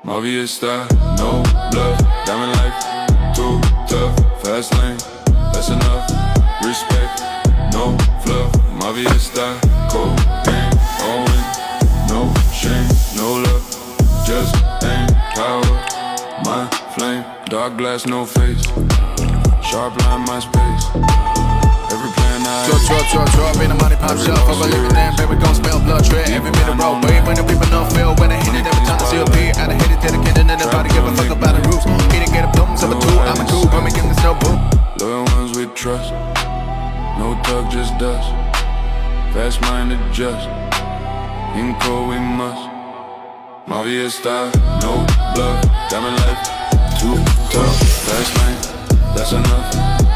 Mafia style, no bluff. Diamond life, too tough. Fast lane, that's enough. Respect, no fluff. Mafia style, cocaine, Owen. No shame, no love. Just aim, power. My flame, dark glass, no face. Sharp line, my space. Every plan I Drop in the money pop shop. Fuck a living damn, baby, gon' smell blood tread. Every minute roll, wait when the people don't feel. When I hit it, every time I see a beat. I done hit it, dedicated, and nobody give a fuck about the roots. He didn't get a boom, so I'm a two, but me give this no boom. loyal ones we trust. No thug, just dust. Fast-minded, just. In cold, we must. Mafia style, no bluff. Diamond life, too tough. Fast lane, that's enough.